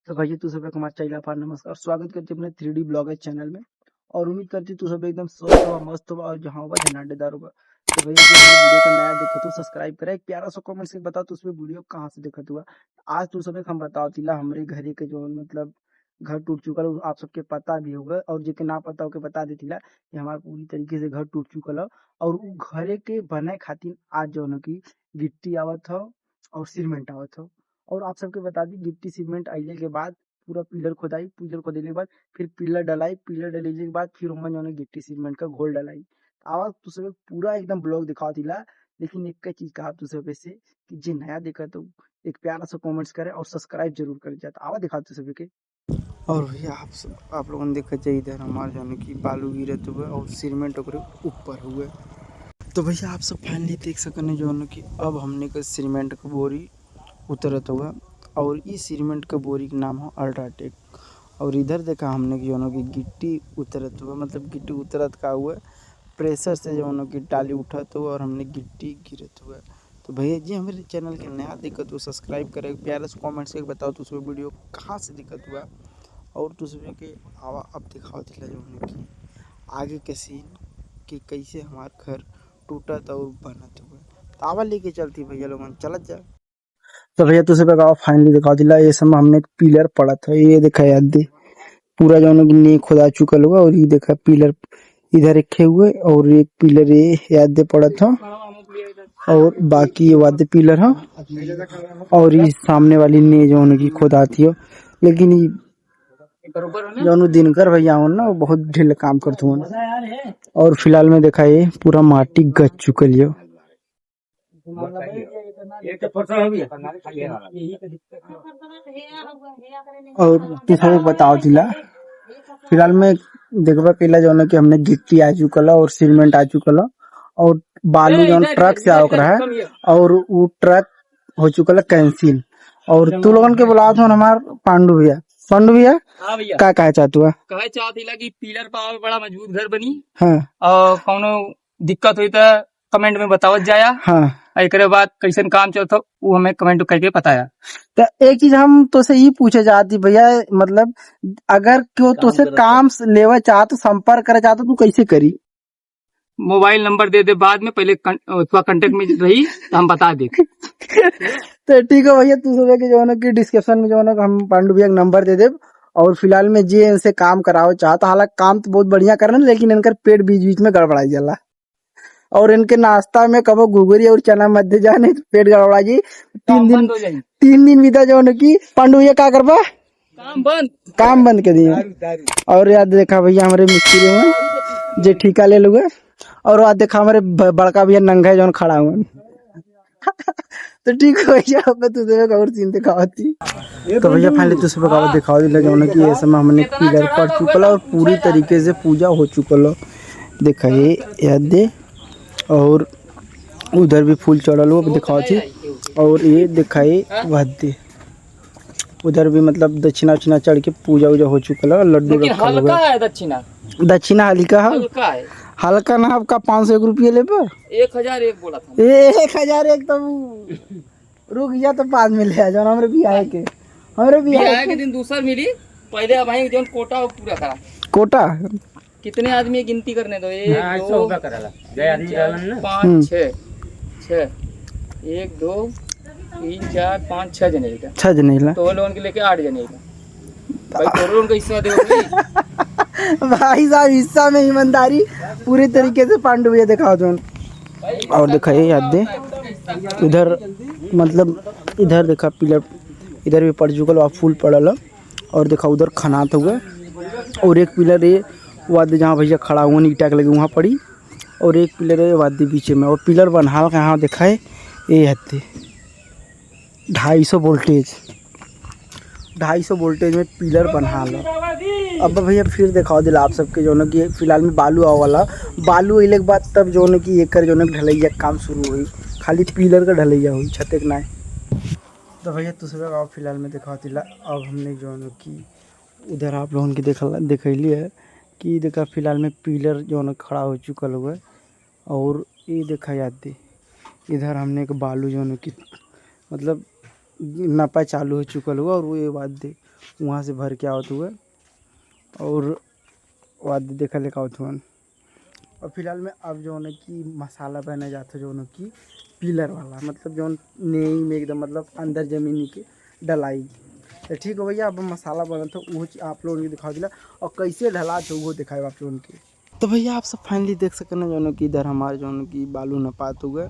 तो भैया तू सब हमारे चैनल पर नमस्कार, स्वागत करते अपने 3D ब्लॉगर चैनल में। और उम्मीद करती तू सब एकदम स्वस्थ होगा, मस्त होगा और जहाँ होगा झनाटेदार होगा। तो भैया जो हमारे वीडियो का नया देखे तो सब्सक्राइब करे, एक प्यारा सा कमेंट से बता तो उसमें वीडियो कहाँ से देखा हुआ। आज तू सब हम बताओ तिला हमारे घरे के जो मतलब घर टूट चुका है, आप सबके पता भी होगा और जो ना पता होके बता देती ये हमारा पूरी तरीके से घर टूट चुका है। और उ घरे के बने खातिर आज जो है कि गिट्टी आवत हो और सीमेंट आवत हो। और आप सबके बता दी गिट्टी सीमेंट आइले के बाद पूरा पिलर खोदाई, पिलर खोदने के बाद फिर पिलर डलाई, पिलर डले के बाद फिर ओमन जो गिट्टी सीमेंट का घोल डलाई। आवाज तू सब पूरा एकदम ब्लॉग दिखाओ दिला। लेकिन एक चीज कहा तू सब से कि जे नया देखा तो एक प्यारा सा कमेंट्स करे और सब्सक्राइब जरूर कर जाता आवाज दिखा तू सब के। और भैया आप लोगों ने देखा चाहिए इधर हमारे जाने की बालू गिरत हुए और सीमेंट ऊपर हुए। तो भैया आप सब फाइनली देख सकने जो है कि अब हमने का सीमेंट का बोरी उतरत हुआ और इस सीमेंट का बोरी का नाम है अल्ट्राटेक। और इधर देखा हमने कि जो कि गिट्टी उतरत हुआ, मतलब गिट्टी उतरत का हुआ प्रेशर से जो कि टाली उठत हुआ और हमने गिट्टी गिरत हुआ। तो भैया जी हमारे चैनल के नया दिक्कत हो सब्सक्राइब करें, प्यारे से कमेंट से बताओ तो उसमें वीडियो कहाँ से दिक्कत हुआ। और दूसरे के आवा अब दिखाओ दिला जो कि आगे के सीन कि कैसे हमारा घर टूटत और बनत हुआ। तो आवा लेके चलती भैया लोगन चलत जा। तो भैया तुझे बताओ फाइनली दिखा दिला ये समय हमने एक पिलर पड़ा था, ये देखा याद दे पूरा जो ने खुदा चुकल हुआ। और ये देखा पिलर इधर रखे हुए और एक पिलर ये याद दे पड़ा था और बाकी ये वादे पिलर है। और ये सामने वाली ने जो की खुदा थी हो। लेकिन ये जो दिनकर भैया हो ना वो बहुत ढील काम करते हो। और फिलहाल में देखा ये पूरा माटी गच चुकल है। और तुझे बताओ दिला फिलहाल में देखबा केला जो कि हमने गिट्टी आ चुकल और सीमेंट आ चुकल और बालू जो ट्रक से आवक रहा है और वो ट्रक हो चुकल है कैंसिल। और तू लोगन के बुलाओ तो हमार पांडु भैया, पांडु भैया हाँ भैया का कहे चाहत हुआ कहे चाहती कि पिलर पावे बड़ा मजबूत घर बनी। हाँ और कौनो दिक्कत हुई तो कमेंट में बतावत जाया। हाँ एक बाद कैसन काम चलता वो हमें कमेंट करके बताया। तो एक चीज हम तो से ही पूछे चाहती भैया, मतलब अगर क्यों तो से काम लेवा चाह तो संपर्क करे चाहता तू कैसे करी। मोबाइल नंबर दे दे बाद में, पहले उसका कांटेक्ट में रही तो हम बता दे। तो ठीक है भैया तू सुबह के जो है कि डिस्क्रिप्शन में जो है हम पांडु भैया का नंबर दे दे। और फिलहाल में जे इनसे काम कराओ चाहता, हालांकि काम तो बहुत बढ़िया कर रहे हैं लेकिन इनका पेट बीच बीच में गड़बड़ाई जाला। और इनके नाश्ता में कबो घुघरी और चना मध्य जाने तो पेट गड़बड़ा जी। तीन दिन बीता जो है कि पांडु भैया क्या करबा काम बंद कर दिए। और याद देखा भैया हमारे मिस्त्री में जे ठिका ले लुगे। और याद देखा हमारे बड़का भैया नंगा जो खड़ा हुआ। तो ठीक है भैया अब तुझे और सीन दिखाती। तो भैया फाइनली तुझे बगावत दिखाओ दिला जो कि ये समय हमने पिलर पड़ चुकल और पूरी तरीके से पूजा हो चुकल देखा ये याद दे। और उधर भी फूल चढ़ल हुआ दिखाओ थी। और ये दिखाई वाद्य उधर भी मतलब दक्षिणा उक्षिणा चढ़ के पूजा उजा हो चुकल है। लड्डू रखल हुआ है। दक्षिणा हल्का है, हल्का ना आपका 501 रुपये ले पर 1001 बोला था। 1001 तो रुक गया तो बाद में ले आ जाओ हमारे बियाह के, हमारे बियाह के दिन दूसरा मिली। पहले भाई जो कोटा वो पूरा करा। कोटा कितने आदमी गिनती करने दो, 1 2 3 4 5 6 1 2 3 4 5 6 जने का 6 जने ला तो लोगों के लेके 8 जने का भाई करोड़ों का हिस्सा दे भाई साहब हिस्सा में ईमानदारी पूरी तरीके से पांडु भैया दिखाओ जो। और देखा ये याद दे इधर मतलब इधर देखा पिलर इधर भी पड़ चुकल और फूल पड़ल। और देखा उधर खनात हुआ और एक पिलर ये वाद्य जहाँ भैया खड़ा हुआ ईटा के लगे वहाँ पड़ी। और एक पिलर है वाद्य पीछे में और पिलर बना यहाँ देखा है ये हत्ते 250 वोल्टेज 250 वोल्टेज में पिलर बना लो। अब भैया फिर दिखाओ दिला आप सबके जो कि फिलहाल में बालू आवे वाला बालू अले के बाद तब जो कि एक जो ढलैया काम शुरू हुई, खाली पिलर का ढलैया हुई छत के ना। तो भैया दूसरे गाँव फिलहाल में दिखाओ दिला। अब हमने जो कि उधर आप लोगों की दिखैली है कि देखा फिलहाल में पिलर जो खड़ा हो चुकल हुआ है। और ये देखा याद दे इधर हमने एक बालू जो कि मतलब नपा चालू हो चुकल हुआ और वो ये बात दे वहाँ से भर के आवत हुआ और बात देखा लेका आवत हुआ। और फिलहाल में अब जो है कि मसाला बना जाता है जो है कि पिलर वाला, मतलब जो नई में एकदम मतलब अंदर ज़मीन के डलाई। तो ठीक हो भैया, अब मसाला बना था वो आप लोगों ने दिखा दिला और कैसे ढला तो वो दिखाए आप लोगों के। तो भैया आप सब फाइनली देख सकते हैं जो कि इधर हमारे जो कि बालू नपात हुआ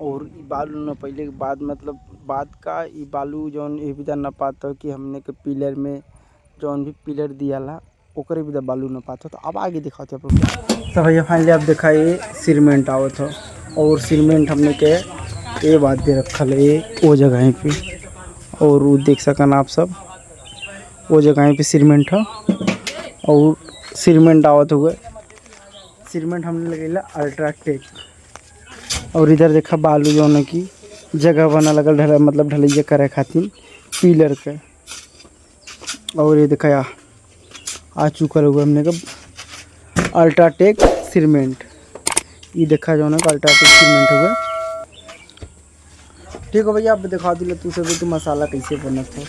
और बालू न पहले के बाद मतलब बाद का ये बालू जौन ये भी नपात हो कि हमने के पिलर में जौन भी पिलर दिया ला ओकरे भी बालू नपात हो। तो अब आगे दिखाते आप लोग। तो भैया फाइनली आप देखा ये सीमेंट आवत हो और सीमेंट हमने के ये बात दे रखल है वो जगह पे और वो देख सकन आप सब वो जगह पे सीमेंट है और सीमेंट आवत हुआ। सीमेंट हमने लगेला अल्ट्राटेक और इधर देखा बालू जो है कि जगह बना लगल ढला मतलब ढलैया करे खातिर पिलर के। और ये देखा आ चुकल हुआ हमने का अल्ट्राटेक सीमेंट। ये देखा जो है अल्ट्राटेक सीमेंट हुआ। ठीक है भैया, अब दिखा दिला तू सब तो मसाला कैसे बना था।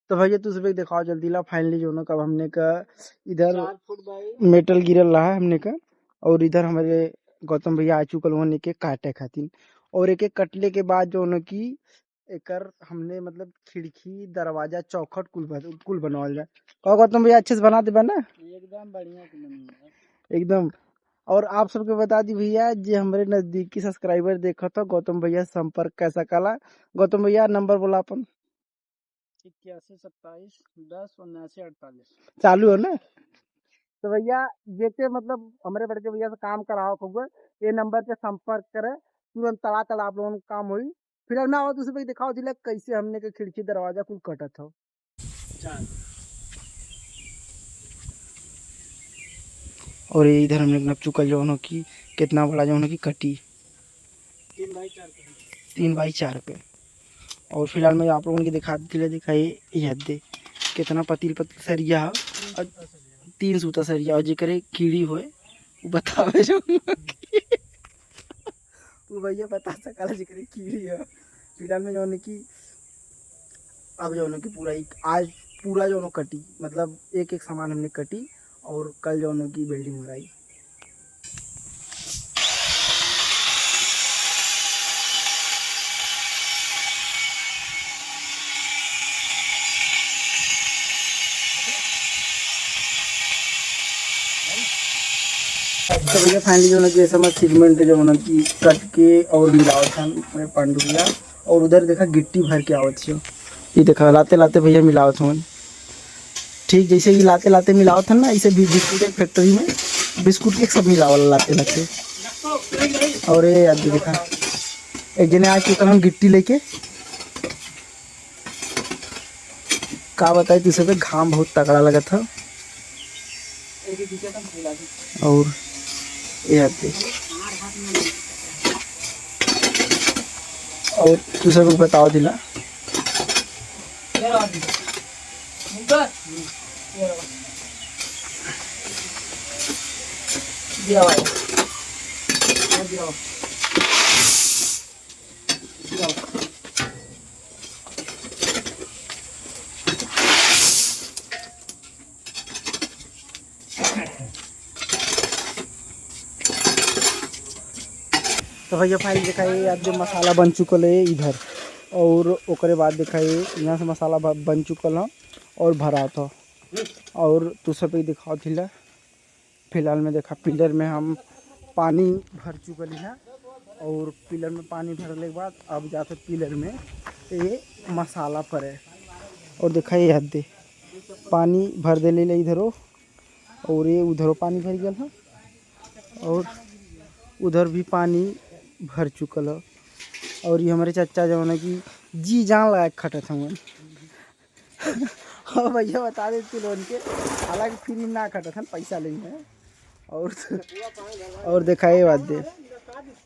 तो भैया तू सब दिखाओ जल्दी ला। फाइनली जो है कब हमने का इधर मेटल गिरल रहा है हमने का और इधर हमारे गौतम भैया आ चुकल होने के काटे खातिर और एक एक कटले के बाद जो है कि एकर हमने मतलब खिड़की दरवाजा चौखट कुल बनवाल जाए। कहो गौतम भैया अच्छे से बना दे ना एकदम बढ़िया एकदम। और आप सबके बता दी भैया जो हमारे नजदीकी सब्सक्राइबर देखा था गौतम भैया संपर्क कैसा काला। गौतम भैया नंबर बोला अपन 81 27 10 79 48 चालू है ना। तो भैया जैसे मतलब हमारे बड़के भैया से काम कराओ होगा ये नंबर पे संपर्क करे तुरंत तड़ा तड़ा आप लोगों का काम हुई। फिर अब ना हो दूसरे पे दिखाओ दिला कैसे हमने के खिड़की दरवाजा कुल कटा था। और ये इधर हमने नप चुका जो है कि कितना बड़ा जो है कि कटी 3x4 पे। और फिलहाल मैं आप लोगों को दिखाई यह दे कितना पतील सरिया और 3 सूता सरिया और जेकरे कीड़ी होए बतावे जो वो भैया बता सकला जेकरे कीड़ी है। फिलहाल में जो है कि अब जो है कि आज पूरा जो है कटी मतलब एक एक सामान हमने कटी और कल जो है की बिल्डिंग बनाई। तो भैया फाइनली जो है कि ऐसा सीमेंट जो है कि कट के और मिलावत था मैं पांडुरिया और उधर देखा गिट्टी भर के आवत छो। ये देखा लाते लाते भैया मिलावत हूँ ठीक जैसे ये लाते लाते मिलावत था ना ऐसे भी बिस्कुट एक फैक्ट्री में बिस्कुट के सब मिलावल लाते लाते। और ये याद देखा एक जने आज चुका हम गिट्टी लेके का बताए तू सब घाम बहुत तगड़ा लगा था। और ये और तू सब बताओ दिला तो भैया फाइल दिखाई आज जो मसाला बन चुकल है इधर और ओकरे बाद दिखाई यहाँ से मसाला बन चुकल है और भरा था और तू सब दिखाओ थिला। फिलहाल में देखा पिलर में हम पानी भर चुकल है और पिलर में पानी भरने के बाद अब जाते पिलर में ये मसाला पड़े और देखा ये हद दे पानी भर दे ले इधरों और ये उधरों पानी भर गया है और उधर भी पानी भर चुकल है। और ये हमारे चाचा जो है कि जी जान लगा खटे थे हाँ भैया बता देते लोन के हालांकि फ्री में ना खटे थे पैसा लेंगे। और देखा ये बात दे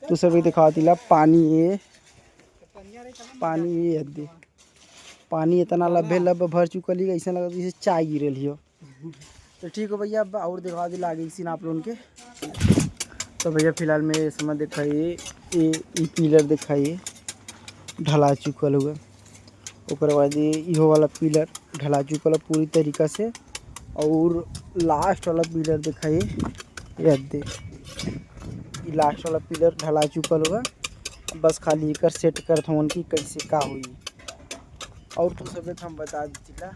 तू सब दिखा दिला पानी ये हद्दी पानी इतना लब्बे लब भर चुकल है ऐसा लगा जैसे चाय गिरल हियो। तो ठीक है भैया अब और दिखा दिला आगे सीन आप लोगों के। तो भैया फिलहाल में समय दिखाइए ये पिलर दिखाइए ढला चुकल हुआ ओकर बाद इहो वाला पिलर ढला चुकल है पूरी तरीका से। और लास्ट वाला पिलर दिखाइए, यह देख ये लास्ट वाला पिलर ढला चुकल हुआ, बस खाली एकर सेट करत हवन कि कैसे का हुई। और तो सब हम बता दिला,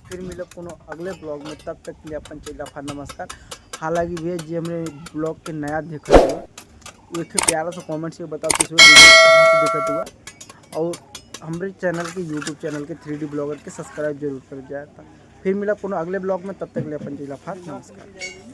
फिर मिलब कोनो अगले ब्लॉग में, तब तक के लिए अपन चैला फा नमस्कार। हालांकि भैया जी हमने ब्लॉग के नया देखा हुआ वो एक प्यारा सा कमेंट से बताओ कि वीडियो कहाँ से देखा हुआ। और हमारे चैनल के यूट्यूब चैनल के 3D ब्लॉगर के सब्सक्राइब जरूर कर जाए। फिर मिला कोनो अगले ब्लॉग में, तब तक के लिए अपन चैला फा नमस्कार।